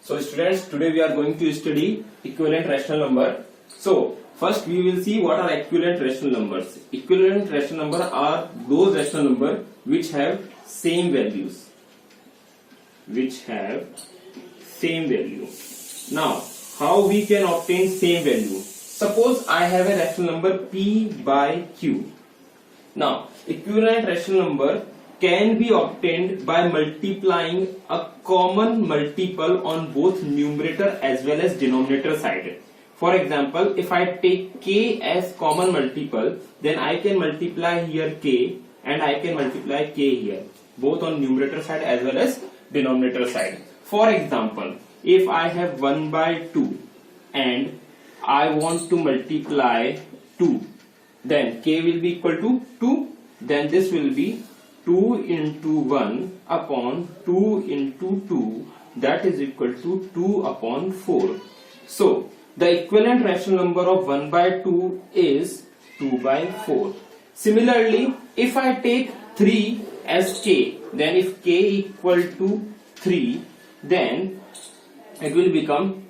So students, today we are going to study equivalent rational number. So first we will see what are equivalent rational numbers. Equivalent rational number are those rational number which have same values. Now how we can obtain same value? Suppose I have a rational number p by q. Now equivalent rational number can be obtained by multiplying a common multiple on both numerator as well as denominator side. For example, if I take k as common multiple, then I can multiply here k and I can multiply k here, both on numerator side as well as denominator side. For example, if I have 1 by 2 and I want to multiply 2, then k will be equal to 2, then this will be 2 into 1 upon 2 into 2, that is equal to 2 upon 4. So the equivalent rational number of 1 by 2 is 2 by 4. Similarly, if I take 3 as k, then if k equal to 3, then it will become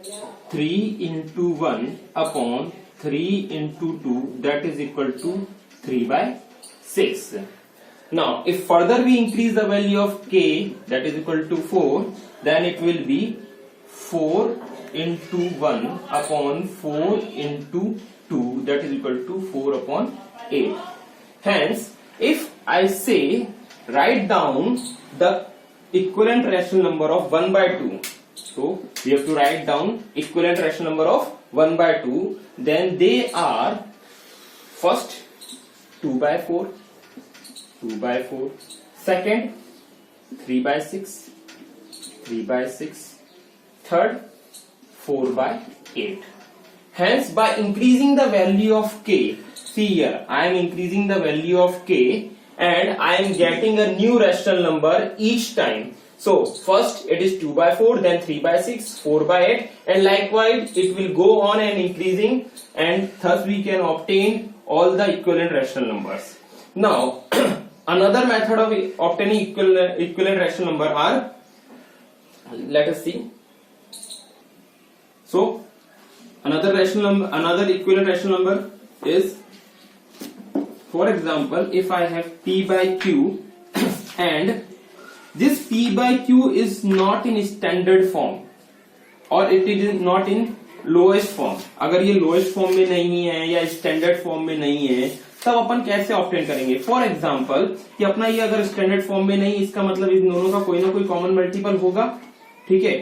3 into 1 upon 3 into 2, that is equal to 3 by 6. Now, if further we increase the value of k, that is equal to 4, then it will be 4 into 1 upon 4 into 2, that is equal to 4 upon 8. Hence, if I say write down the equivalent rational number of 1 by 2, so we have to write down equivalent rational number of 1 by 2, then they are first 2 by 4, 2 by 4, second 3 by 6, 3 by 6, third 4 by 8. Hence, by increasing the value of k, see here, I am increasing the value of k and I am getting a new rational number each time. So first it is 2 by 4, then 3 by 6, 4 by 8, and likewise it will go on and increasing, and thus we can obtain all the equivalent rational numbers. Now another method of obtaining equivalent rational number are, let us see. So another equivalent rational number is, for example, if I have p by q and this p by q is not in standard form or it is not in lowest form. अगर ये lowest form में नहीं है या standard form में नहीं है, तब अपन कैसे ऑब्टेन करेंगे? फॉर एग्जाम्पल कि अपना ये अगर स्टैंडर्ड फॉर्म में नहीं, इसका मतलब इन दोनों का कोई ना कोई कॉमन मल्टीपल होगा, ठीक है?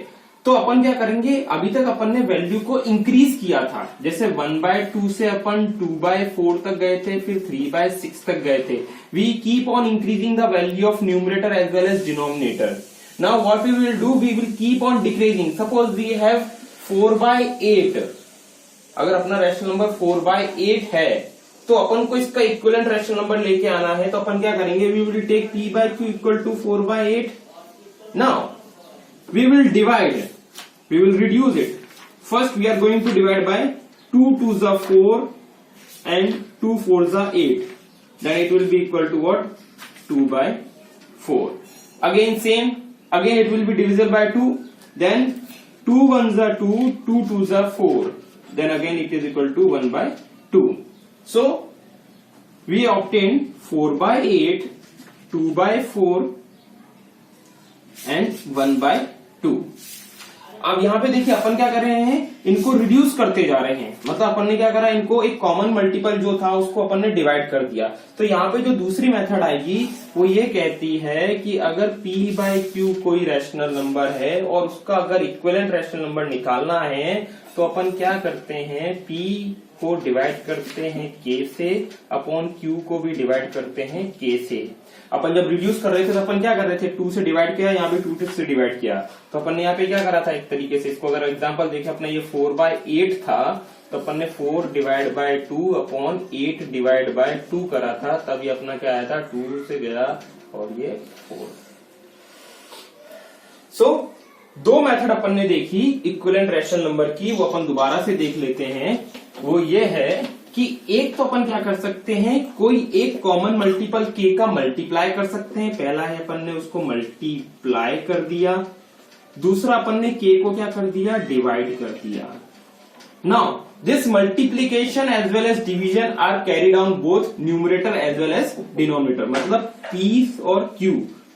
तो अपन क्या करेंगे? अभी तक अपन ने वैल्यू को इंक्रीज किया था, जैसे 1 by 2 से अपन 2 by 4 तक गए थे, फिर 3 by 6 तक गए थे. We keep on increasing the value of numerator as well as denominator. Now what we will do, we will keep on decreasing. Suppose we have 4 by 8. अगर अपना रैशनल नंबर 4 by 8 है, तो अपन को इसका इक्विवेलेंट रैशनल नंबर लेके आना है, तो अपन क्या करेंगे? We will take p by q equal to 4 by 8. Now we will divide, we will reduce it. First we are going to divide by 2 2s are 4 and 2 4s are 8. Then it will be equal to what? 2 by 4. Again same, again it will be divisible by 2. Then 2 1s are 2, 2 2s are 4. Then again it is equal to 1 by 2. So we obtain 4 by 8, 2 by 4 and 1 by 2. अब यहाँ पे देखिए अपन क्या कर रहे हैं, इनको reduce करते जा रहे हैं. मतलब अपन ने क्या करा, इनको एक कॉमन मल्टीपल जो था उसको अपन ने डिवाइड कर दिया. तो यहाँ पे जो दूसरी मेथड आएगी वो ये कहती है कि अगर p by q कोई रैशनल नंबर है और उसका अगर इक्विवेलेंट रैशनल नंबर निकालना है, तो अपन क्या करते हैं, p को डिवाइड करते हैं k से अपॉन q को भी डिवाइड करते हैं k से. अपन जब रिड्यूस कर रहे थे तो अपन क्या कर रहे थे, 2 से डिवाइड किया, यहाँ पे 2 से डिवाइड किया. तो अपन ने यहाँ पे क्या करा था, एक तरीके से इसको अगर एग्जांपल देखें, अपना ये 4 by 8 था, तो अपन ने 4 divide by 2 upon 8 divide by 2 करा था, तब ये अपना क्या आया था, 2 से गया और ये 4. सो दो मेथड अपन ने देखी इक्विवेलेंट रैशनल नंबर की, वो अपन दोबारा से देख लेते हैं. वो ये है कि एक तो अपन क्या कर सकते हैं, कोई एक कॉमन मल्टीपल k का मल्टीप्लाई कर सकते हैं। पहला है अपन ने उसको मल्टीप्लाई कर दिया, दूसरा अपन ने k को क्या कर दिया, डिवाइड कर दिया। Now this multiplication as well as division are carried on both numerator as well as denominator. मतलब p और q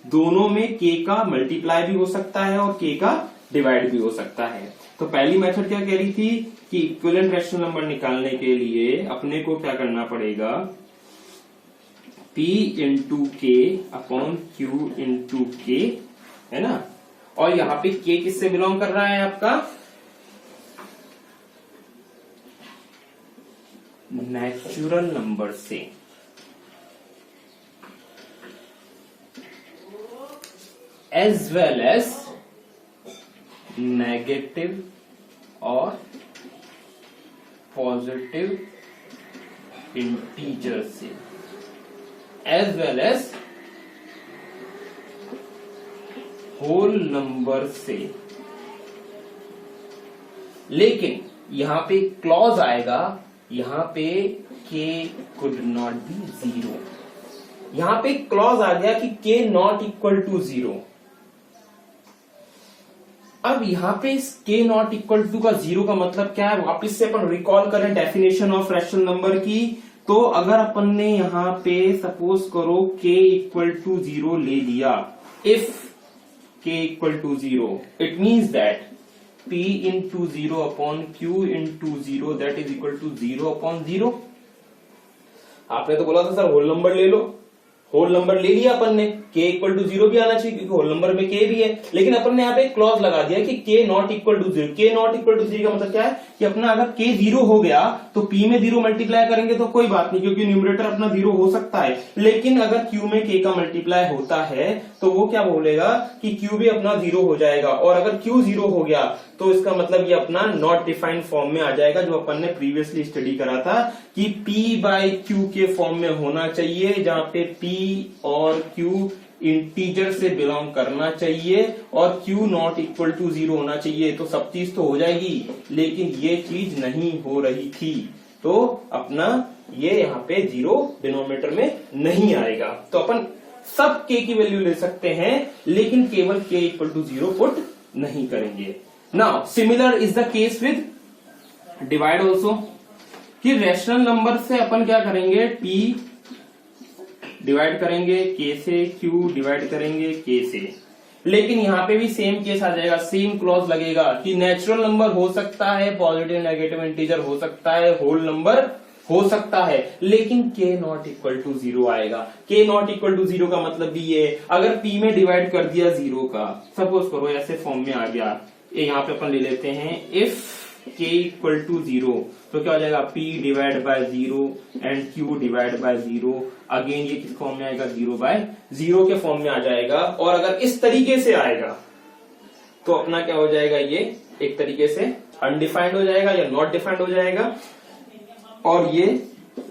दोनों में k का मल्टीप्लाई भी हो सकता है और k का डिवाइड भी हो सकता है। तो पहली मेथड क्या कह रही थी कि इक्विवेलेंट रैशनल नंबर निकालने के लिए अपने को क्या करना पड़ेगा, p इंटू के अपॉन क्यू इंटू के, है ना। और यहां पे k किससे बिलोंग कर रहा है आपका, नेचुरल नंबर से। एज वेल एज नेगेटिव और पॉजिटिव इंटीजर से, as well as whole number से। लेकिन यहां पे क्लॉज आएगा, यहां पे k could not be zero. यहां पे क्लॉज आ गया कि k not equal to zero. अब यहां पे इस k नॉट इक्वल टू का जीरो का मतलब क्या है, वापस से अपन रिकॉल करें डेफिनेशन ऑफ रैशनल नंबर की। तो अगर अपन ने यहां पे सपोज करो k इक्वल टू जीरो ले लिया, if k equal to zero, it means that p into zero upon q into zero that is equal to zero upon zero. आपने तो बोला था सर होल नंबर ले लो, होल नंबर ले लिया अपन ने, k इक्वल टू जीरो भी आना चाहिए क्योंकि होल नंबर में k भी है। लेकिन अपन ने यहाँ पे क्लॉज लगा दिया कि k not equal to zero. k not equal to zero का मतलब क्या है कि अपना अगर k जीरो हो गया तो p में जीरो मल्टीप्लाई करेंगे तो कोई बात नहीं, क्योंकि न्यूमरेटर अपना जीरो हो सकता है। लेकिन अगर q में k का मल्टीप्लाई होता है तो वो क्या बोलेगा कि q भी अपना जीरो हो जाएगा। और अगर q जीरो हो गया तो इसका मतलब ये अपना नॉट डिफाइंड फॉर्म में आ जाएगा, जो अपन ने प्रीवियसली स्टडी करा था कि p बाई q के फॉर्म में होना चाहिए, जहां पे p और q इंटीजर से बिलोंग करना चाहिए और q not equal to zero होना चाहिए। तो सब चीज तो हो जाएगी, लेकिन ये चीज नहीं हो रही थी, तो अपना ये यहाँ पे जीरो डिनोमिनेटर में नहीं आएगा। तो अपन सब k की वैल्यू ले सकते हैं, लेकिन केवल k equal to zero put नहीं करेंगे। Now similar is the case with divide also, कि रैशनल नंबर से अपन क्या करेंगे, p डिवाइड करेंगे k से, q डिवाइड करेंगे k से। लेकिन यहां पे भी सेम केस आ जाएगा, सेम क्लॉज लगेगा कि नेचुरल नंबर हो सकता है, पॉजिटिव नेगेटिव इंटीजर हो सकता है, होल नंबर हो सकता है, लेकिन k not equal to zero आएगा। k not equal to zero का मतलब भी ये, अगर p में डिवाइड कर दिया जीरो का, सपोज करो ऐसे फॉर्म में आ गया, यहाँ पे अपन ले लेते हैं if k equal to zero, तो क्या हो जाएगा p divide by zero and q divide by zero. Again ये किस फॉर्म में आएगा, जीरो बाय जीरो के फॉर्म में आ जाएगा। और अगर इस तरीके से आएगा तो अपना क्या हो जाएगा, ये एक तरीके से अनडिफाइंड हो जाएगा या नॉट डिफाइंड हो जाएगा, और ये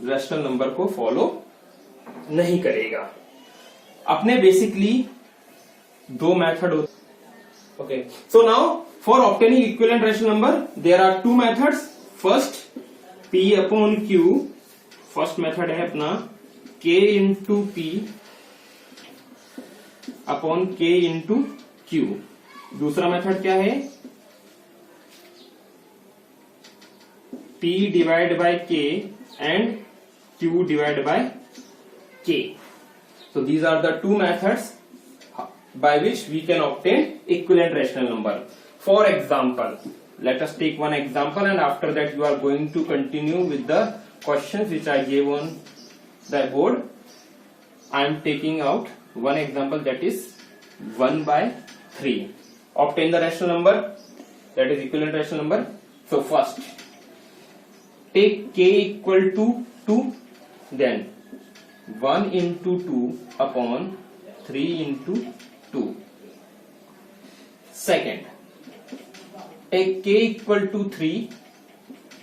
रैशनल नंबर को फॉलो नहीं करेगा। अपने बेसिकली दो मेथड होते। Okay, so now for obtaining equivalent rational number, there are two methods. First, p upon q. First method है अपना k into p upon k into q. दूसरा मेथड क्या है, p divided by k and q divided by k. So these are the two methods by which we can obtain equivalent rational number. For example, let us take one example, and after that you are going to continue with the questions which I gave on the board. I am taking out one example, that is 1 by 3. Obtain the rational number, that is equivalent rational number. So first take k equal to 2, then 1 into 2 upon 3 into 2. Second, take k equal to 3,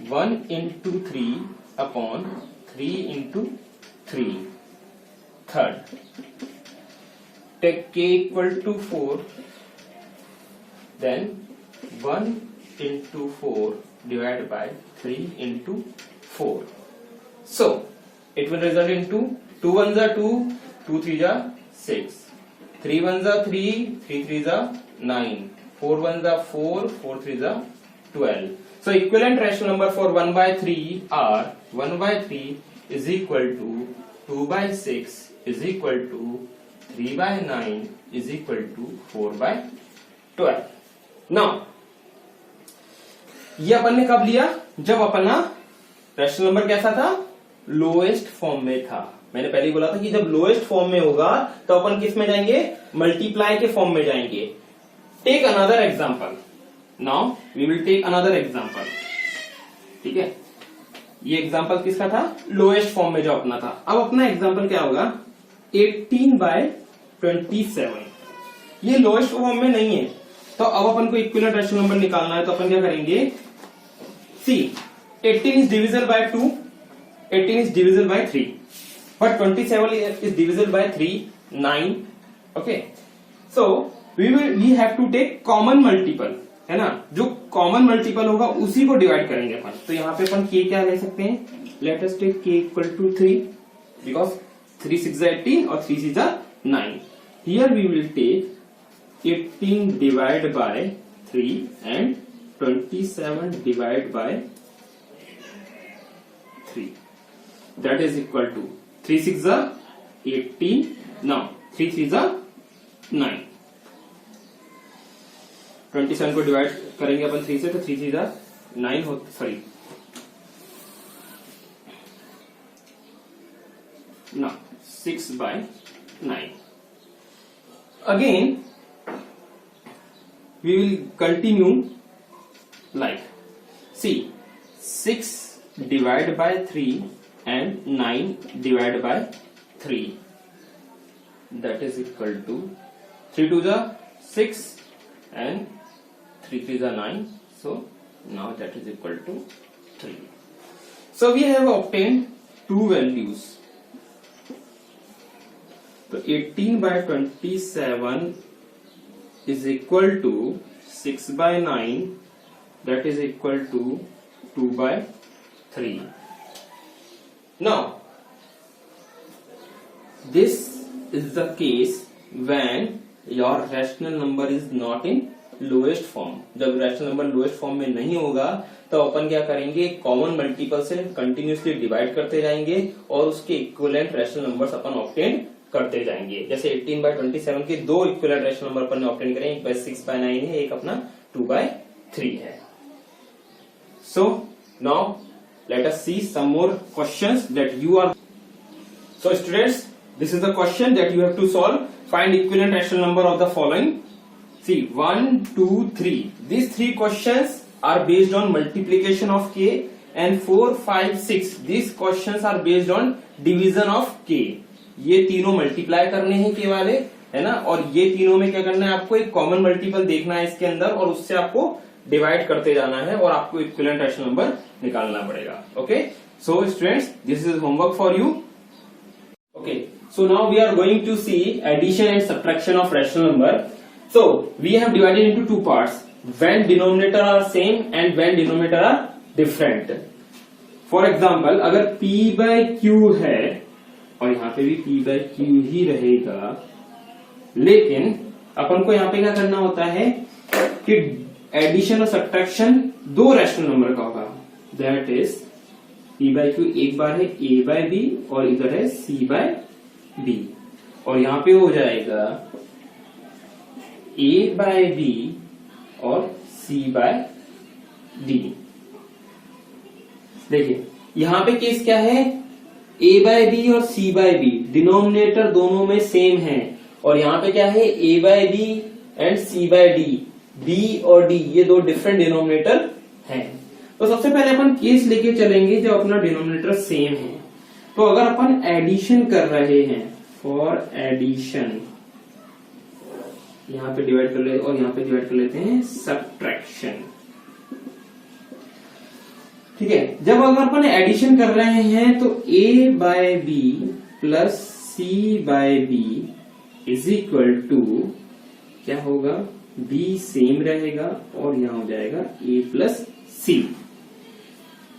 1 into 3 upon 3 into 3. Third, take k equal to 4, then 1 into 4 divided by 3 into 4. So it will result into 2 1s are 2, 2 3s are 6, 3 1s are 3, 3 3s are 9, 4 1s are 4, 4 3s are 12. So equivalent rational number for 1 by 3 are 1 by 3 is equal to 2 by 6 is equal to 3 by 9 is equal to 4 by 12. Now ये अपन ने कब लिया? जब अपना rational number कैसा था? Lowest form में था. मैंने पहले ही बोला था कि जब लोएस्ट फॉर्म में होगा तो अपन किस में जाएंगे? मल्टीप्लाई के फॉर्म में जाएंगे. Take another example. Now we will take another example. ठीक है, ये एग्जांपल किसका था? लोएस्ट फॉर्म में जो अपना था. अब अपना एग्जांपल क्या होगा? 18 by 27. ये लोएस्ट फॉर्म में नहीं है, तो अब अपन को इक्विवेलेंट रैशनल नंबर निकालना है. तो अपन क्या करेंगे? सी 18 is divisible by 2, 18 is divisible by 3, but 27 is divisible by 3, 9. Okay, so we have to take common multiple, है ना? जो कॉमन मल्टीपल होगा उसी को डिवाइड करेंगे अपन. तो यहाँ पे अपन k क्या ले सकते हैं? Let us take k equal to 3 because 3 6 18 और 3 6 9. Here we will take 18 divide by 3 and 27 divide by 3. That is equal to 3 6 18. Now 3 3 9. 27 को डिवाइड करेंगे अपन 3 से, तो 3 3 9 हो, सॉरी ना 6 by 9. Again we will continue like, see 6 divided by 3 and 9 divided by 3, that is equal to 3 2 6 and 3 3 9. So now that is equal to 3. So we have obtained two values. So 18 by 27 is equal to 6 by 9, that is equal to 2 by 3. Now this is the case when your rational number is not in lowest form. जब rational number lowest form में नहीं होगा तो अपन क्या करेंगे? Common multiple से continuously divide करते जाएंगे और उसके इक्विवेलेंट रैशनल नंबर्स अपन ऑब्टेन करते जाएंगे. जैसे 18 by 27 के दो इक्विवेलेंट रैशनल नंबर अपन ने ऑब्टेन करें. एक 6 by 9 है, एक अपना 2 by 3 है. So now let us see some more questions that you are. So students, this is the question that you have to solve. Find equivalent rational number of the following. See 1 2 3. These three questions are based on multiplication of k, and 4 5 6. These questions are based on division of k. ये तीनों multiply करने हैं k वाले, है ना? और ये तीनों में क्या करना है? आपको एक कॉमन मल्टीपल देखना है इसके अंदर और उससे आपको डिवाइड करते जाना है और आपको इक्विवेलेंट रैशनल नंबर निकालना पड़ेगा. Okay, so students, this is homework for you. Okay, so now we are going to see addition and subtraction of rational number. So we have divided into two parts, when denominator are same and when denominator are different. For example, अगर p by q है और यहाँ पे भी p by q ही रहेगा, लेकिन अपन को यहाँ पे क्या करना होता है कि एडिशन और सब्ट्रैक्शन दो रैशनल नंबर का होगा. That is p by q एक बार है a by b और इधर है c by b, और यहाँ पे हो जाएगा a by b और c by d. देखिए यहां पे केस क्या है? a by b और c by b डिनोमिनेटर दोनों में सेम है, और यहां पे क्या है? a by b and c by d. b और d ये दो डिफरेंट डिनोमिनेटर हैं. तो सबसे पहले अपन केस लेके चलेंगे जब अपना डिनोमिनेटर सेम है. तो अगर अपन एडिशन कर रहे हैं, फॉर एडिशन यहाँ पे डिवाइड कर लेते और यहाँ पे डिवाइड कर लेते हैं सब्ट्रैक्शन. ठीक है, जब अगर अपन एडिशन कर रहे हैं तो a by b plus c by b is equal to क्या होगा? b सेम रहेगा और यहाँ हो जाएगा a प्लस c.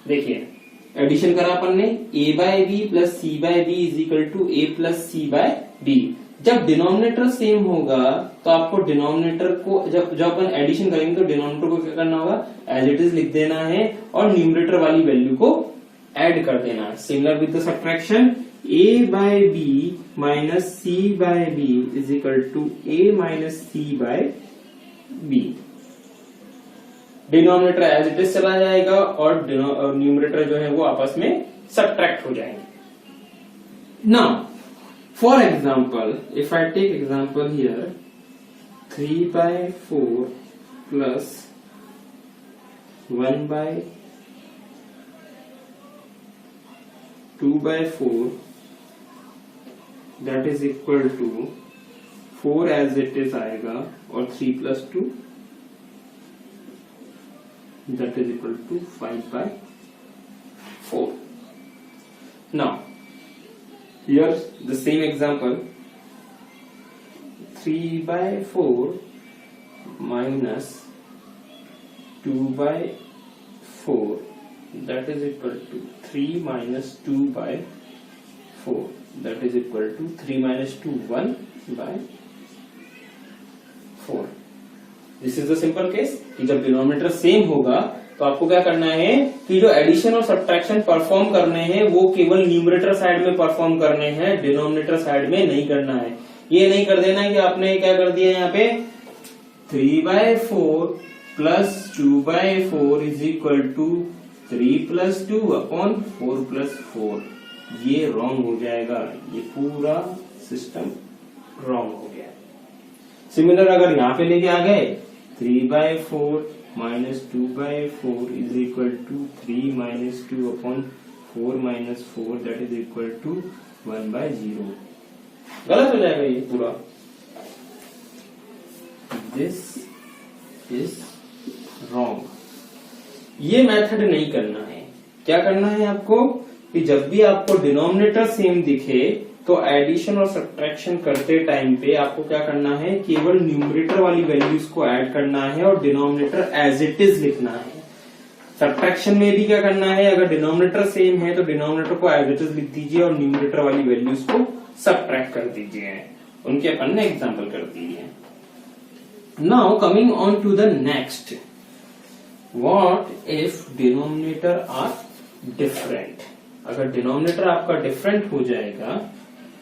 देखिए एडिशन करा अपन ने, a by B plus C by B is equal to A plus C by B. जब डिनोमिनेटर सेम होगा तो आपको डिनोमिनेटर को जब अपन एडिशन करेंगे तो डिनोमिनेटर को क्या करना होगा, एज इट इज लिख देना है और न्यूमरेटर वाली वैल्यू को ऐड कर देना है। Similar with the subtraction, a by B minus C by B is equal to a minus C by B. Denominator as it is चला जाएगा और न्यूमरेटर जो है वो आपस में सब्ट्रैक्ट हो जाएंगे। Now for example, if I take example here 3 by 4 plus 1 by 2 by 4 that is equal to 4 as it is आएगा और 3 plus 2 that is equal to 5 by 4. Now here the same example, 3 by 4 minus 2 by 4 that is equal to 3 minus 2 by 4 that is equal to 3 minus 2 1 by 4. This is the simple case कि जब denominator same होगा तो आपको क्या करना है कि जो एडिशन और सब्ट्रैक्शन परफॉर्म करने हैं वो केवल न्यूमरेटर साइड में परफॉर्म करने हैं, डिनोमिनेटर साइड में नहीं करना है। ये नहीं कर देना कि आपने क्या कर दिया यहाँ पे 3 by 4 plus 2 by 4 is equal to 3 plus 2 upon 4 plus 4। ये रॉन्ग हो जाएगा, ये पूरा सिस्टम रॉन्ग हो गया। सिमिलर अगर यहाँ पे लेके आ गए 3 by 4 minus 2 by 4 is equal to 3 minus 2 upon 4 minus 4 that is equal to 1 by 0। गलत हो जाएगा ये पूरा। This is wrong। ये मेथड नहीं करना है। क्या करना है आपको कि जब भी आपको डिनोमिनेटर सेम दिखे तो एडिशन और सब्ट्रैक्शन करते टाइम पे आपको क्या करना है, केवल न्यूमरेटर वाली वैल्यूज को ऐड करना है और डिनोमिनेटर एज इट इज लिखना है। सब्ट्रैक्शन में भी क्या करना है, अगर डिनोमिनेटर सेम है तो डिनोमिनेटर को एज इट इज लिख दीजिए और न्यूमरेटर वाली वैल्यूज को सब्ट्रैक्ट कर दीजिए। उनके अपन ने एग्जाम्पल कर दिए। Now coming on to the next, what if denominator are different. अगर डिनोमिनेटर आपका डिफरेंट हो जाएगा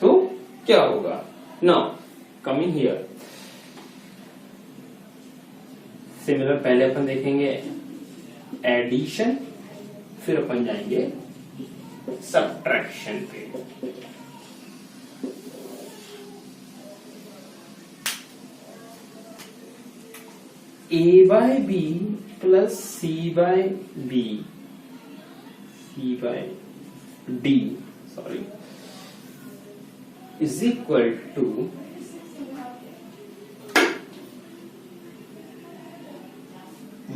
तो क्या होगा। नाउ कमिंग हियर, सिमिलर पहले अपन देखेंगे एडिशन, फिर अपन जाएंगे सब्ट्रैक्शन पे। a by B plus C by B, C by D sorry is equal to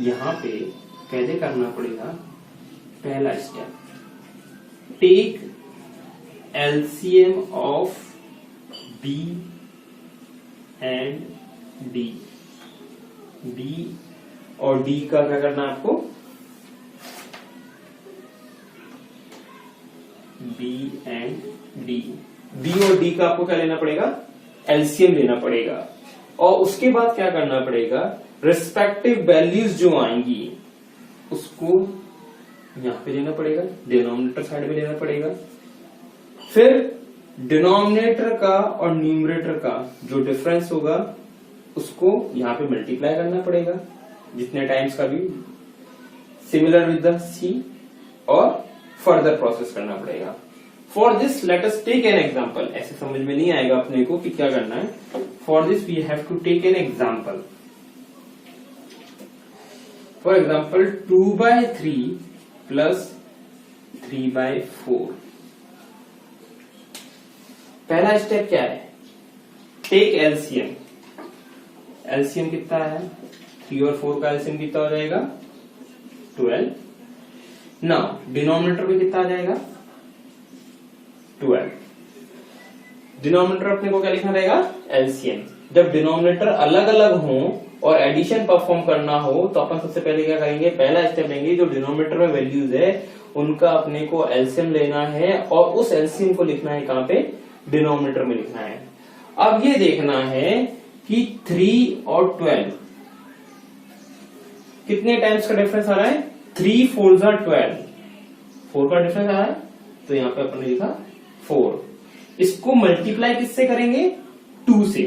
यहां पे पहले करना पड़ेगा पहला step, take LCM of B and D. B और डी का क्या करना है आपको, बी एंड डी, बी और डी का आपको क्या लेना पड़ेगा, एलसीएम लेना पड़ेगा। और उसके बाद क्या करना पड़ेगा, रिस्पेक्टिव वैल्यूज जो आएंगी उसको यहां पे लेना पड़ेगा, डिनोमिनेटर साइड में लेना पड़ेगा। फिर डिनोमिनेटर का और न्यूमरेटर का जो डिफरेंस होगा उसको यहां पे मल्टीप्लाई करना पड़ेगा जितने टाइम्स का भी, सिमिलर विद द सी, और फर्दर प्रोसेस करना पड़ेगा। For this let us take an example. ऐसे समझ में नहीं आएगा अपने को कि क्या करना है। For this we have to take an example. For example 2 by 3 plus 3 by 4। पहला स्टेप क्या है, टेक एलसीएम। एलसीएम कितना है, 3 और 4 का एलसीएम कितना हो जाएगा, 12। नाउ डिनोमिनेटर में कितना आ जाएगा, 12। डिनोमिनेटर अपने को क्या लिखना रहेगा, एलसीएम। जब डिनोमिनेटर अलग अलग हो और एडिशन परफॉर्म करना हो तो अपन सबसे पहले क्या करेंगे, पहला स्टेप लेंगे, जो डिनोमिनेटर में वैल्यूज है उनका अपने को एलसीएम लेना है और उस एलसीएम को लिखना है कहां पे, डिनोमिनेटर में लिखना है। अब ये देखना है कि 3 और 12 कितने टाइम्स का डिफरेंस आ रहा है, 3 4 12, 4 का डिफरेंस आ रहा है, तो यहां पे अपन ने लिखा 4। इसको मल्टीप्लाई किससे करेंगे, 2 से,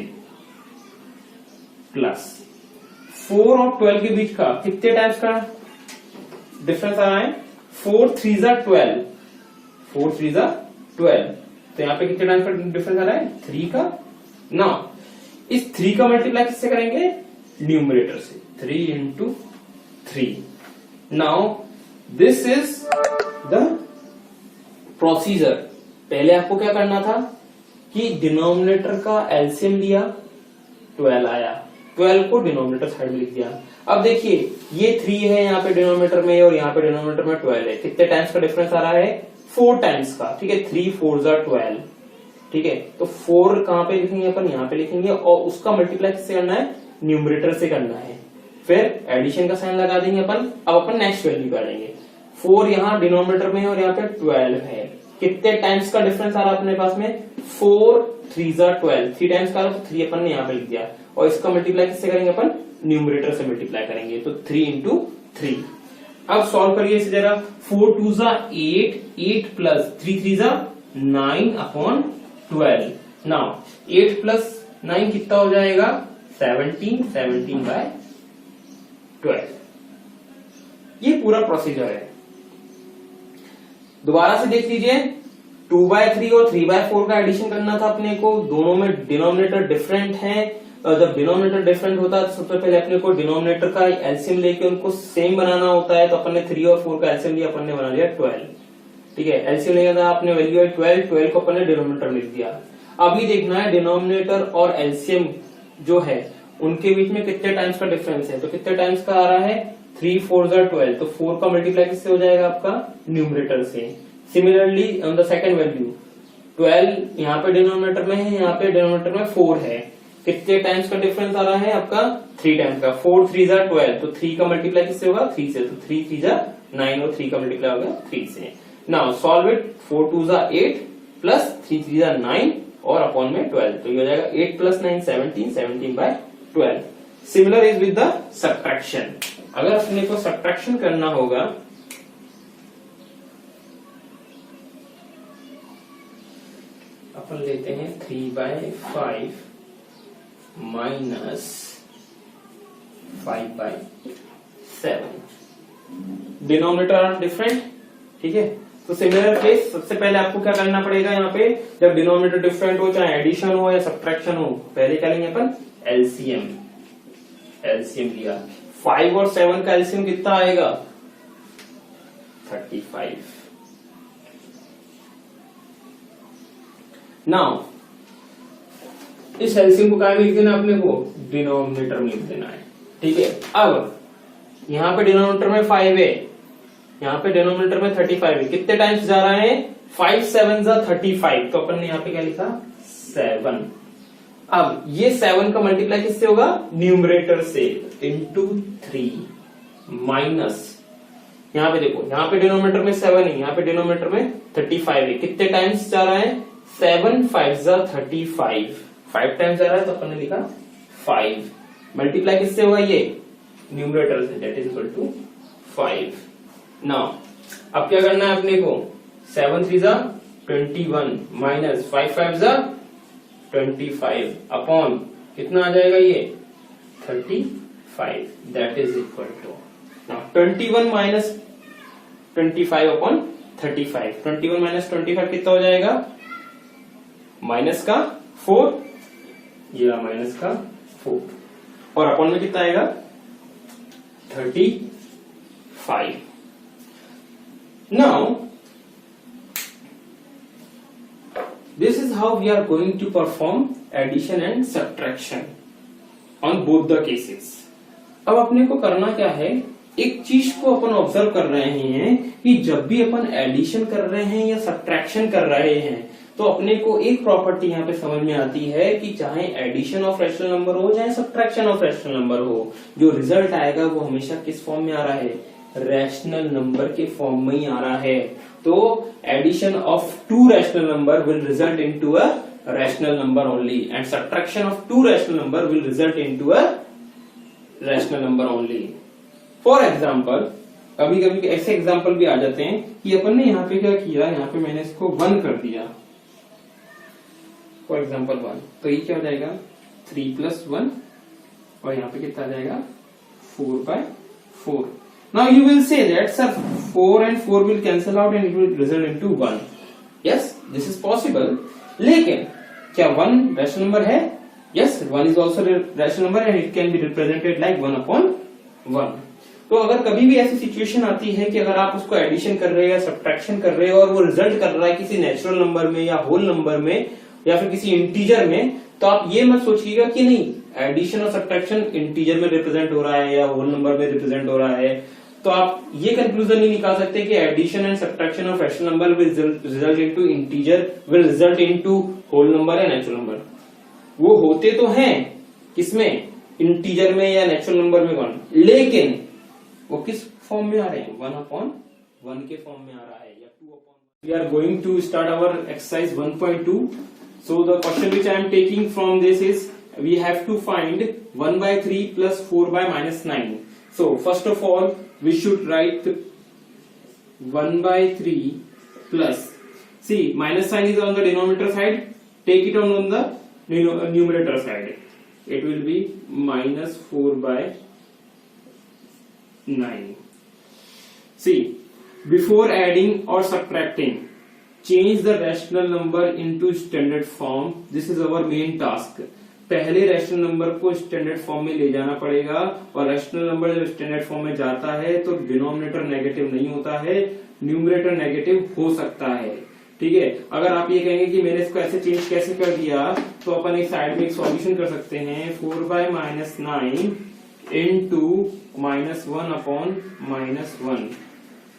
प्लस 4 और 12 के बीच का कितने टाइम्स का डिफरेंस आ रहा है, 4 3 12, 4 3 12, तो यहां पे कितने टाइम्स का डिफरेंस आ रहा है, 3 का। ना इस 3 का मल्टीप्लाई किससे करेंगे, न्यूमरेटर से, 3 into 3। Now this is the procedure. पहले आपको क्या करना था कि डिनोमिनेटर का एलसीएम लिया, 12 आया, 12 को डिनोमिनेटर साइड में लिख दिया। अब देखिए ये 3 है यहाँ पे डिनोमिनेटर में और यहाँ पे डिनोमिनेटर में 12 है, कितने टाइम्स का डिफरेंस आ रहा है, 4 टाइम्स का, ठीक है, 3 4 12, ठीक है। तो 4 कहां पे लिखेंगे अपन, यहाँ पे लिखेंगे और उसका मल्टीप्लाई किससे करना है, न्यूमरेटर से करना है, फिर एडिशन का साइन लगा देंगे अपन। अब अपन नेक्स्ट वैल्यू करेंगे, 4 यहाँ डिनोमिनेटर में है और यहाँ पे 12 है, कितने टाइम्स का डिफरेंस आ रहा है अपने पास में, 4 3 12, 3 टाइम्स का आ रहा है, तो 3 अपन ने यहाँ पे लिख दिया और इसका मल्टीप्लाई किससे करेंगे अपन, न्यूमरेटर से मल्टीप्लाई करेंगे, तो 3 into 3। अब सॉल्व करिए इसे जरा, 4 2 8, 8 प्लस 3 3 9 अपॉन 12। नाउ 8 प्लस 9 कितना हो जाएगा, 17, 17 बाय 12। ये पूरा प्रोसीजर है। दोबारा से देख लीजिए, 2/3 और 3/4 का एडिशन करना था अपने को, दोनों में डिनोमिनेटर डिफरेंट है। जब डिनोमिनेटर डिफरेंट होता है तो सबसे पहले अपने को डिनोमिनेटर का एलसीएम लेके उनको सेम बनाना होता है, तो अपन ने 3 और 4 का एलसीएम लिया, अपन ने बना लिया 12, ठीक है। एलसीएम लेगा था आपने, वैल्यू है 12, 12 को अपन ने डिनोमिनेटर में लिख दिया। अभी देखना है डिनोमिनेटर और एलसीएम जो है उनके बीच में कितने टाइम्स का डिफरेंस है, तो कितने टाइम्स का आ रहा है, 3 4 12, तो 4 का मल्टीप्लाई किससे हो जाएगा आपका, न्यूमरेटर से। Similarly on the second value, 12 यहाँ पे डिनोमिनेटर में है, यहाँ पे डिनोमिनेटर में 4 है, कितने टाइम्स का डिफरेंस आ रहा है आपका, 3 टाइम्स का, 4 3 12, तो 3 का मल्टीप्लाई किससे होगा, 3 से, तो 3 3 9 और 3 का मल्टीप्लाई होगा 3 से। नाउ सॉल्व इट, 4 2 8 प्लस 3 3 9 और अपॉन में 12, तो ये हो जाएगा 8 plus 9 17, 17 by 12। Similar is with the subtraction. अगर अपने को सब्ट्रैक्शन करना होगा, अपन लेते हैं 3/5 माइनस 5/7, डिनोमिनेटर आर डिफरेंट, ठीक है। तो सिमिलर केस, सबसे पहले आपको क्या करना पड़ेगा, यहाँ पे जब डिनोमिनेटर डिफरेंट हो, चाहे एडिशन हो या सब्ट्रैक्शन हो, पहले क्या लेंगे अपन, एलसीएम। एलसीएम लिया, 5 और 7 का एलसीएम कितना आएगा, 35। नाउ इस एलसीएम को क्या में लिख देना अपने को, डिनोमिनेटर में लिख देना है, ठीक है। अब यहाँ पे डिनोमिनेटर में 5 है, यहाँ पे डिनोमिनेटर में 35 है, कितने टाइम्स जा रहा है, 5 7 35, तो अपन ने यहाँ पे क्या लिखा, 7। अब ये 7 का मल्टीप्लाई किससे होगा, न्यूमरेटर से, इंटू 3 माइनस, यहाँ पे देखो, यहाँ पे डिनोमिनेटर में 7 है, यहाँ पे डिनोमिनेटर में 35 है, कितने टाइम्स जा रहा है, 7 5 35, 5 टाइम्स जा रहा है, तो अपन ने लिखा 5, मल्टीप्लाई किससे होगा, ये न्यूमरेटर से, that is equal to 5। Now अब क्या करना है अपने को, 7 3 21 माइनस 5 5 25 अपॉन कितना आ जाएगा, ये 35, that is equal to, now 21 minus 25 upon 35, 21 minus 25 कितना हो जाएगा, माइनस का 4, ये माइनस का 4 और अपॉन में कितना आएगा, 35। Now this is how we are going to perform addition and subtraction on both the cases. अब अपने को करना क्या है, एक चीज को अपन ऑब्जर्व कर रहे हैं कि जब भी अपन एडिशन कर रहे हैं या सब्ट्रैक्शन कर रहे हैं, तो अपने को एक प्रॉपर्टी यहाँ पे समझ में आती है कि चाहे एडिशन ऑफ रैशनल नंबर हो, चाहे सब्ट्रैक्शन ऑफ रैशनल नंबर हो, जो रिजल्ट आएगा वो हमेशा किस फॉर्म में आ रहा है, रैशनल नंबर के फॉर्म में ही आ रहा है। तो addition of two rational number will result into a rational number only and subtraction of two rational number will result into a rational number only. For example, कभी कभी ऐसे एग्जाम्पल भी आ जाते हैं कि अपन ने यहाँ पे क्या किया, यहाँ पे मैंने इसको 1 कर दिया, फॉर एग्जाम्पल 1, तो ये क्या हो जाएगा 3 + 1 और यहाँ पे कितना आ जाएगा 4/4। Now you will say that sir 4 and 4 will cancel out and it will result into 1. Yes, this is possible. लेकिन क्या 1 rational number है? Yes, 1 is also a rational number and it can be represented like 1/1. तो अगर कभी भी ऐसी situation आती है कि अगर आप उसको एडिशन कर रहे हैं या सब्ट्रैक्शन कर रहे हो और वो रिजल्ट कर रहा है किसी नेचुरल नंबर में या होल नंबर में या फिर किसी इंटीजर में, तो आप ये मत सोचिएगा कि नहीं एडिशन और सब्ट्रैक्शन इंटीजर में रिप्रेजेंट हो रहा है या होल नंबर में रिप्रेजेंट हो रहा है, तो आप ये कंक्लूजन नहीं निकाल सकते कि addition and subtraction of rational number will result into integer will result into whole number या नेचुरल नंबर। वो होते तो हैं किसमें, इंटीजर में या नेचुरल नंबर में कौन, लेकिन वो किस फॉर्म में आ रहे हैं 1/1 के फॉर्म में आ रहा है या 2/1। We are going to start our exercise 1.2। So the question which I am taking from this is we have to find 1/3 plus 4/-9. So first of all we should write 1/3 plus, see minus sign is on the denominator side, take it on the numerator side, it will be -4/9. See, before adding or subtracting, change the rational number into standard form. This is our main task. पहले rational number को standard form में ले जाना पड़ेगा और rational number जब standard form में जाता है तो डिनोमिनेटर नेगेटिव नहीं होता है, न्यूमरेटर नेगेटिव हो सकता है। ठीक है, अगर आप ये कहेंगे कि मैंने इसको ऐसे चेंज कैसे कर दिया, तो अपन एक साइड में एक सॉल्यूशन कर सकते हैं 4/-9 into -1/-1।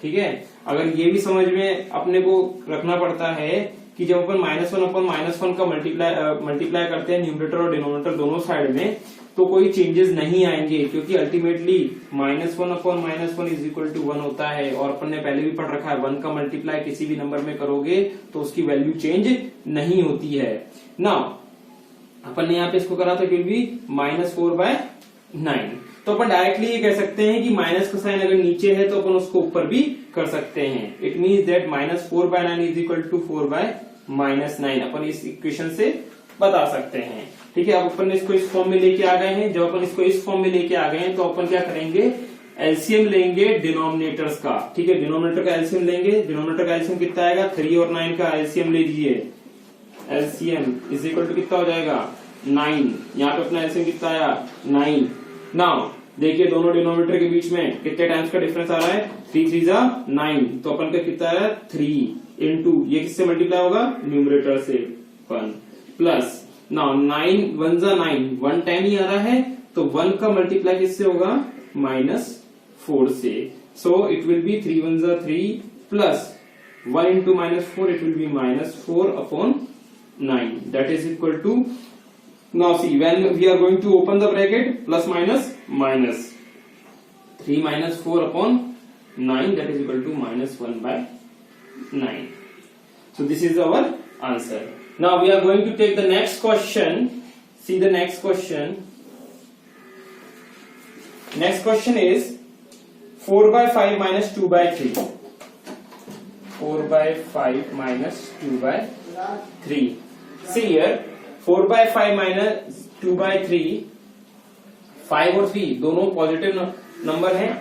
ठीक है, अगर ये भी समझ में अपने को रखना पड़ता है कि जब अपन -1/-1 का मल्टीप्लाई करते हैं न्यूमरेटर और डिनोमिनेटर दोनों साइड में, तो कोई चेंजेस नहीं आएंगे, क्योंकि अल्टीमेटली -1/-1 इज इक्वल टू 1 होता है। और अपन ने पहले भी पढ़ रखा है 1 का मल्टीप्लाई किसी भी नंबर में करोगे तो उसकी वैल्यू चेंज नहीं होती है ना। अपन ने यहाँ पे इसको करा था फिर भी -4/9, तो अपन डायरेक्टली ये कह सकते हैं कि माइनस का साइन अगर नीचे है तो अपन उसको ऊपर भी कर सकते हैं। It means that -4/9 is equal to 4/-9 अपन इस इक्वेशन से बता सकते हैं। ठीक है, अब अपन इसको इस फॉर्म में लेके आ गए हैं। जब अपन इसको इस फॉर्म में लेके आ गए हैं तो अपन क्या करेंगे, एलसीएम लेंगे डिनोमिनेटर्स का। ठीक है, डिनोमिनेटर का एलसीएम लेंगे। डिनोमिनेटर का एलसीएम कितना आएगा, 3 और 9 का एलसीएम ले लीजिए। एलसीएम इज इक्वल टू कितना हो जाएगा 9। यहाँ पे अपना एलसीएम कितना आया 9। नाउ देखिए दोनों डिनोमिनेटर के बीच में कितने टाइम्स का डिफरेंस आ रहा है, 3 3 जा 9, तो अपन का कितना है 3 इंटू ये किससे मल्टीप्लाई होगा, न्यूमरेटर से 1 प्लस नाउ 9 1 जा 9, 1 टाइम ही आ रहा है तो 1 का मल्टीप्लाई किससे होगा -4 से। सो इट विल बी 3 1 जा 3 plus 1 into -4 it will be -4/9 that is equal to, now see when we are going to open the bracket plus minus minus 3 - 4/9 that is equal to -1/9. So this is our answer. Now we are going to take the next question. See the next question. Next question is 4/5 - 2/3. 4/5 - 2/3. See here 4/5 - 2/3, 5 और 3 दोनों positive number हैं।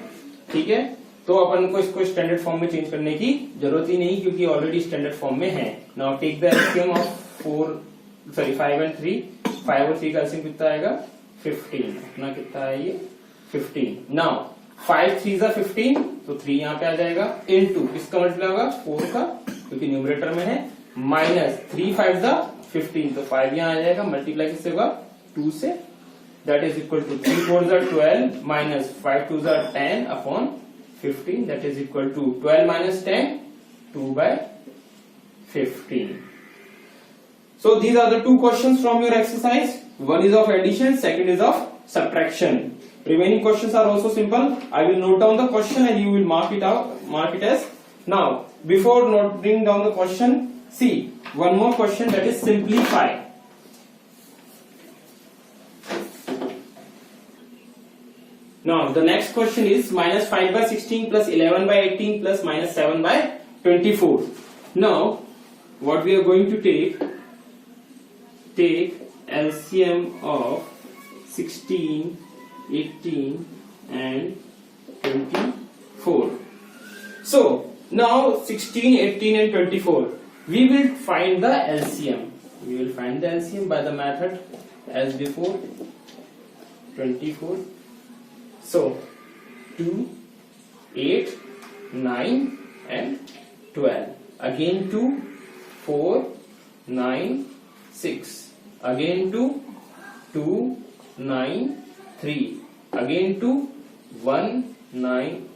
ठीक है, तो अपन को इसको standard form में change करने की जरूरत ही नहीं क्योंकि ऑलरेडी स्टैंडर्ड फॉर्म में है। Now take the LCM of 5 and 3। 5 और 3 का एलसीएम कितना आएगा 15। अपना कितना है ये 15। नाउ 5 3 जा 15 तो 3 यहाँ पे आ जाएगा इनटू किसका मल्टीप्लाई होगा 4 का क्योंकि न्यूमरेटर में है, माइनस 3 5 जा 15 तो 5 यहाँ आ जाएगा, मल्टीप्लाई किससे होगा 2 से, दैट इज इक्वल टू 3 4 जा 12 माइनस 5 2 जा 10/15 that is equal to 12 - 10 2/15. So these are the two questions from your exercise. One is of addition, second is of subtraction. Remaining questions are also simple. I will note down the question and you will mark it as. Now, before noting down the question, see one more question, that is simplify. Now, the next question is minus 5 by 16 plus 11 by 18 plus minus 7 by 24. Now, what we are going to take LCM of 16, 18 and 24. So, now 16, 18 and 24. We will find the LCM. We will find the LCM by the method as before. 24. So, 2, 8, 9 and 12. Again 2, 4, 9, 6. Again 2, 2, 9, 3. Again 2, 1, 9,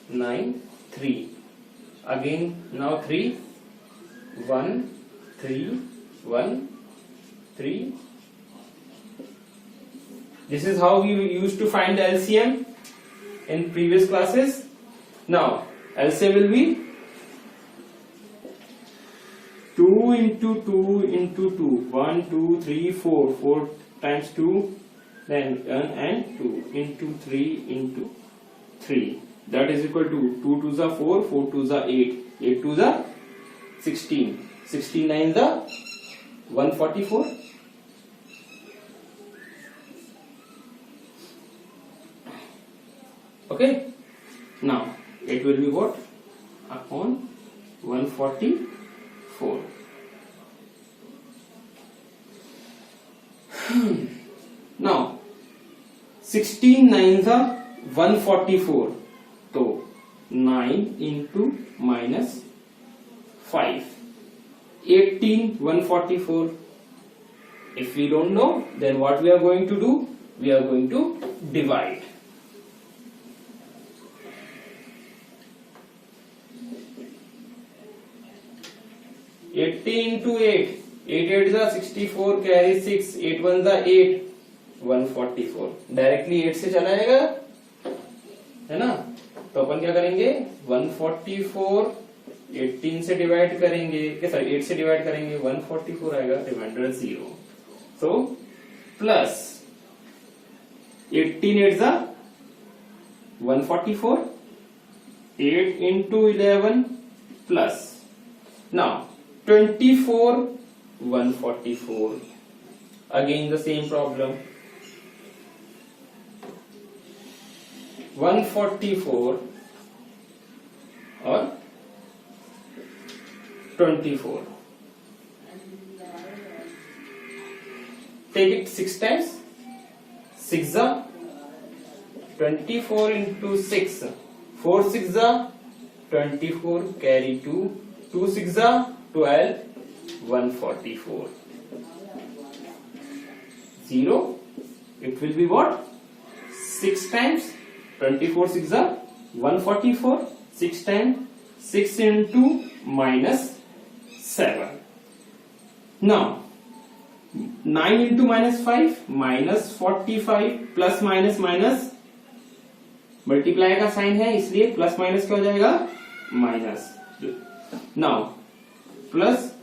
9, 3. Again now 3, 1, 3, 1, 3. This is how we used to find the LCM in previous classes. Now, LCM will be 2 into 2 into 2. 1, 2, 3, 4. 4 times 2, then 1 and 2 into 3 into 3. That is equal to 2 2s are 4, 4 2s are 8, 8 2s are 16, 16 9s are 144. Okay, now it will be what? Upon 144. Now 16 9s are 144. So 9 into minus 5. 18 144. If we don't know, then what we are going to do? We are going to divide. Into 8, 8 8s are 64, carry 6, 8 1s are 8, 144. Directly 8 से चला जाएगा, है ना? तो अपन क्या करेंगे? 144 18 से डिवाइड करेंगे, सॉरी 8 से डिवाइड करेंगे, 144 आएगा, remainder 0. So plus 18 8s are 144, 8 into 11 plus. Now 24 144. Again the same problem. 144 or 24. Take it 6 times. 6 are 24 into 6. 4 6 are 24, carry 2. 2 6 are 12, 144. 0. It will be what? 6 times 24 6 are 144. 6 times 6 into minus 7. Now 9 into minus 5 minus 45 plus minus minus multiply का sign है इसलिए plus minus क्या हो जाएगा? Minus. Now plus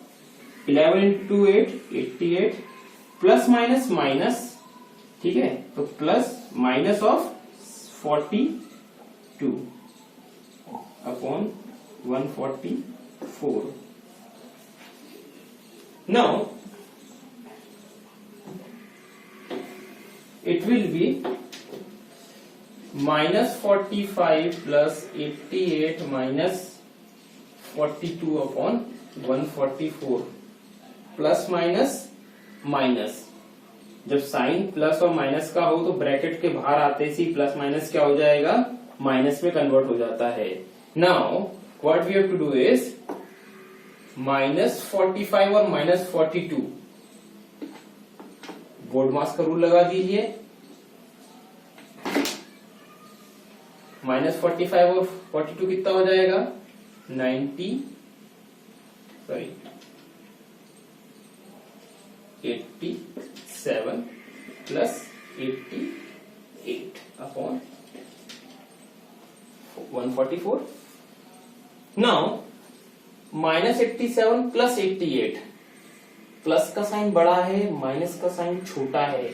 11 into 8 88 plus minus minus, ठीक है, तो plus minus of 42 upon 144. Now it will be minus 45 plus 88 minus 42 upon 144 plus minus minus. जब साइन प्लस और माइनस का हो तो ब्रैकेट के बाहर आते ही प्लस माइनस क्या हो जाएगा? माइनस में कन्वर्ट हो जाता है. Now what we have to do is minus 45 और माइनस 42. बोर्ड मास का रूल लगा दीजिए. माइनस 45 और 42 कितना हो जाएगा? 87 plus 82. upon 144. Now minus 87 plus 88, plus का साइन बड़ा है, माइनस का साइन छोटा है.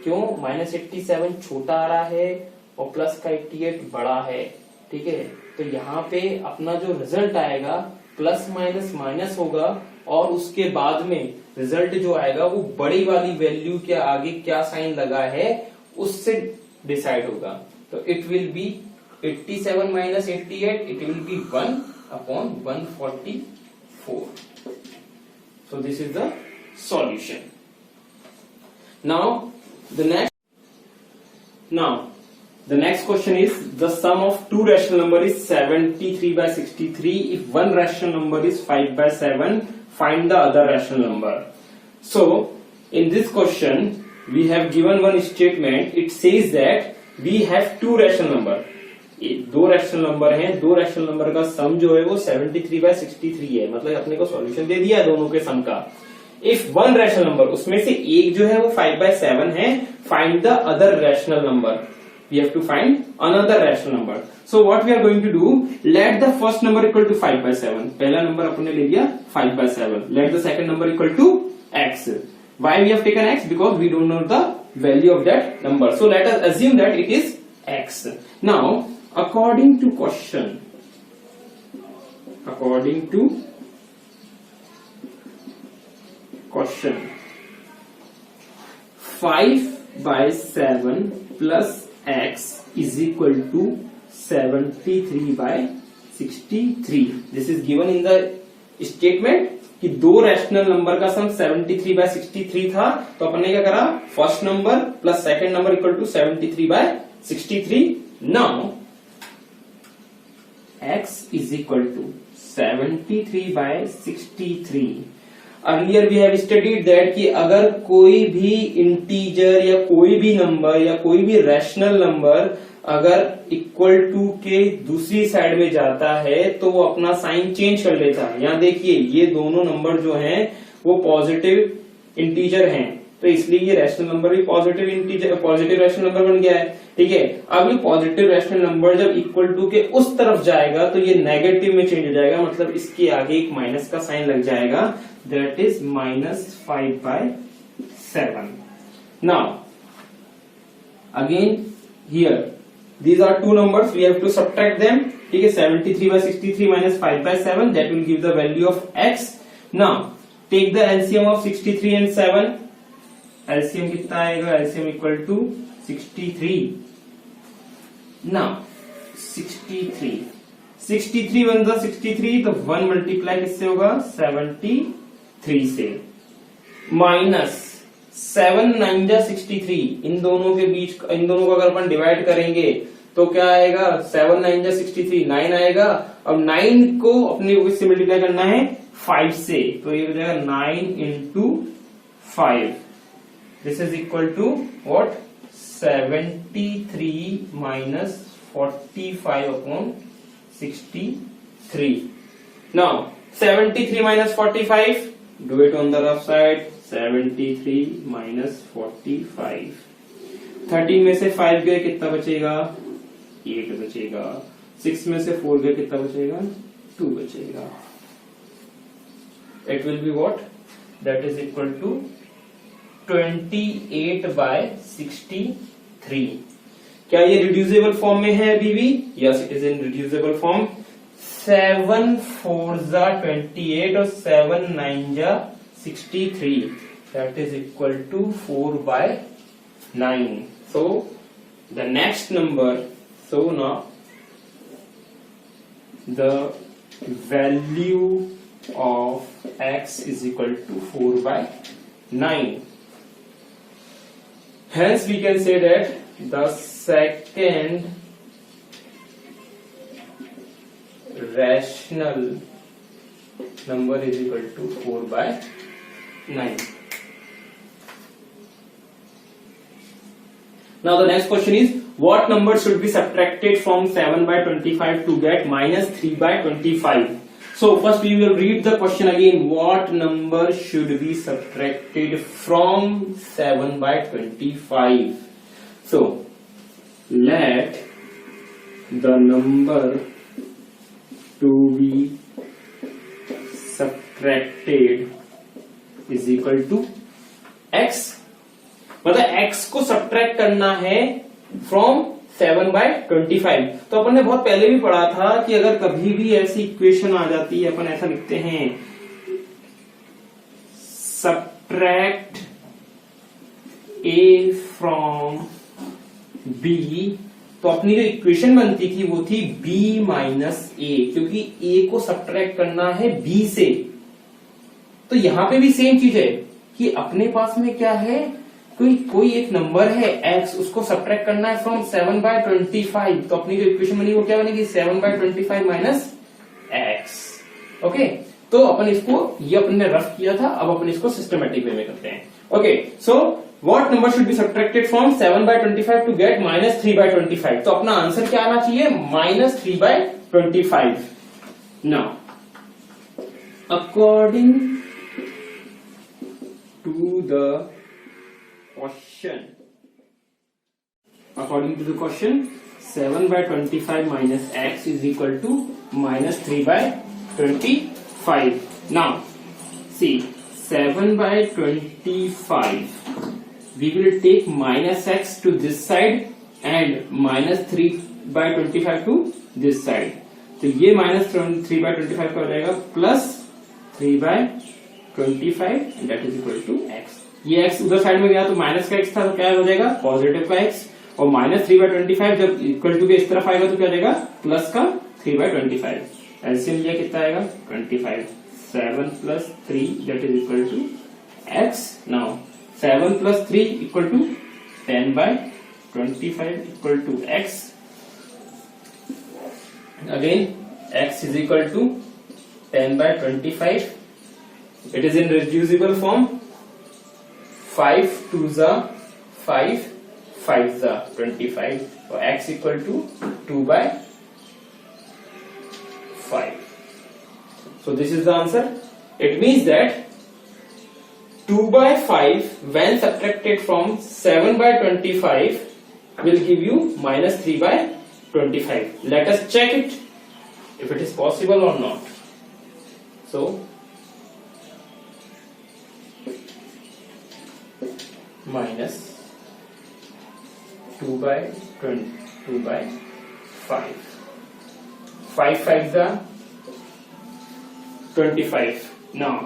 क्यों? माइनस 87 छोटा आ रहा है और प्लस का 88 बड़ा है. ठीक है, तो यहाँ पे अपना जो रिजल्ट आएगा प्लस माइनस माइनस होगा और उसके बाद में रिजल्ट जो आएगा वो बड़ी वाली वैल्यू के आगे क्या साइन लगा है उससे डिसाइड होगा. तो it will B 87 minus 88, it will B 1 upon 144. So this is the solution. Now the next question is the sum of two rational number is 73 by 63. If one rational number is 5 by 7, find the other rational number. So in this question we have given one statement. It says that we have two rational number. दो rational number हैं, दो rational number का सम जो है वो 73 by 63 है. मतलब अपने को सॉल्यूशन दे दिया है दोनों के सम का. इफ वन रैशनल नंबर, उसमें से एक जो है वो 5 by 7 है, find the other rational number. We have to find another rational number. So what we are going to do, let the first number equal to 5 by 7. पहला number अपने ले लिया 5 by 7. Let the second number equal to x. Why we have taken x? Because we don't know the value of that number. So let us assume that it is x. Now according to question 5 by 7 plus x is equal to 73 by 63. This is given in the statement कि दो rational number का सम 73 by 63 था. तो अपन ने क्या करा, first number plus second number equal to 73 by 63. नाउ x is equal to 73 by 63. Earlier we have studied that कि अगर कोई भी इंटीजर या कोई भी नंबर या कोई भी रैशनल नंबर अगर इक्वल टू के दूसरी साइड में जाता है तो वो अपना साइन चेंज कर लेता है. यहाँ देखिए ये दोनों नंबर जो हैं वो पॉजिटिव इंटीजर हैं, तो इसलिए ये रैशनल नंबर भी पॉजिटिव रैशनल नंबर बन गया है. ठीक है, अब ये पॉजिटिव रैशनल नंबर जब इक्वल टू के उस तरफ जाएगा तो ये नेगेटिव में चेंज हो जाएगा. मतलब इसके आगे एक माइनस का साइन लग जाएगा. That is -5 by 7. Now again here these are two numbers, we have to subtract them. ठीक है, 73 by 63 minus 5 by 7, that will give the value of x. Now take the LCM of 63 and 7. LCM कितना आएगा, LCM equal to 63. Now 63 one जा 63, तो 1 multiply किससे होगा, 73 से. Minus 7 9 जा 63, इन दोनों के बीच, इन दोनों को अगर अपन डिवाइड करेंगे तो क्या आएगा, 7 9 जा 63, 9 आएगा. अब 9 को अपने को किससे मल्टीप्लाई करना है, 5 से, तो ये हो जाएगा 9 into 5. This is equal to what, 73 minus 45 upon 63. Now 73 minus 45, do it on the rough side. 73 minus 45, 13 में से 5 गए कितना बचेगा, 8 बचेगा. 6 में से 4 गए कितना बचेगा, 2 बचेगा. It will be what, that is equal to 28 by 63. क्या ये रिड्यूसेबल फॉर्म में है अभी भी? Yes, it is in reducible form. 7 4 जा 28 और 7 9 जा 63. That is equal to 4 by 9. So the next number, so now the value of x is equal to 4 by 9. Hence we can say that the second rational number is equal to 4 by 9. Now the next question is, what number should be subtracted from 7 by 25 to get -3 by 25? So first we will read the question again. What number should be subtracted from 7 by 25? So let the number to be subtracted is equal to x। मतलब x को subtract करना है from 7/25। तो अपन ने बहुत पहले भी पढ़ा था कि अगर कभी भी ऐसी इक्वेशन आ जाती है, अपन ऐसा लिखते हैं सब्ट्रैक्ट a फ्रॉम b, तो अपनी जो इक्वेशन बनती थी वो थी b माइनस a, क्योंकि a को सब्ट्रैक्ट करना है b से। तो यहां पे भी सेम चीज है कि अपने पास में क्या है, कोई एक नंबर है x, उसको सब्ट्रैक्ट करना है फ्रॉम 7/25। तो अपनी जो इक्वेशन बनी वो क्या बनेगी, 7/25 माइनस x। ओके, तो अपन इसको, ये अपन ने रफ किया था, अब अपन इसको सिस्टमेटिक वे में करते हैं। Okay, so what number should be subtracted from 7/25 to get -3/25। तो अपना आंसर क्या आना चाहिए, -3/25। Now according to the question 7/25 minus x is equal to -3/25. Now see 7/25, we will take minus x to this side and -3/25 to this side। तो ये -3/25 का हो जाएगा plus 3/25 and that is equal to x। ये x उधर side में गया तो माइनस का x था, तो क्या हो जाएगा पॉजिटिव का x, और -3/25 जब इक्वल टू के इस तरफ आएगा तो क्या जाएगा प्लस का 3/25। एलसीएम लिया कितना आएगा 25, 7 + 3 that is equal to x। Now 7 + 3 equal to 10/25 equal to x। Again x is equal to 10/25। It is in reducible form, 5 2s are 5, 5s are 25, so x equal to 2/5। So this is the answer। It means that 2/5 when subtracted from 7/25 will give you -3/25। Let us check it if it is possible or not। So minus 2/5, 5 5s are 25। Now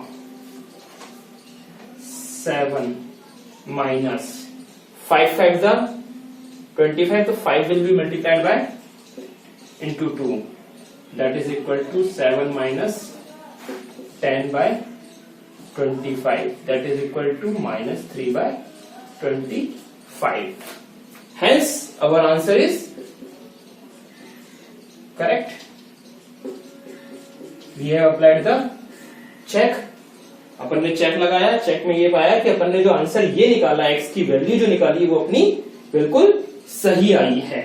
7 minus 5 5s are 25, so 5 will be multiplied by into 2, that is equal to 7 minus 10/25, that is equal to -3/25। Hence our answer is correct। We have applied the check। अपन ने check लगाया, check में ये पाया कि अपन ने जो answer ये निकाला, x की वैल्यू जो निकाली वो अपनी बिल्कुल सही आई है।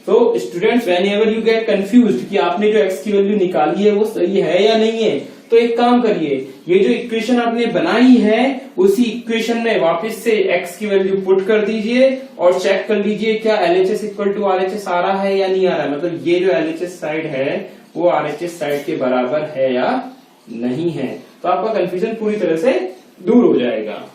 तो students when ever you get confused कि आपने जो x की वैल्यू निकाली है वो सही है या नहीं है, तो एक काम करिए, ये जो इक्वेशन आपने बनाई है उसी इक्वेशन में वापस से x की वैल्यू पुट कर दीजिए और चेक कर लीजिए क्या LHS इक्वल टू RHS आ रहा है या नहीं आ रहा है। मतलब ये जो LHS साइड है वो RHS साइड के बराबर है या नहीं है, तो आपका कंफ्यूजन पूरी तरह से दूर हो जाएगा।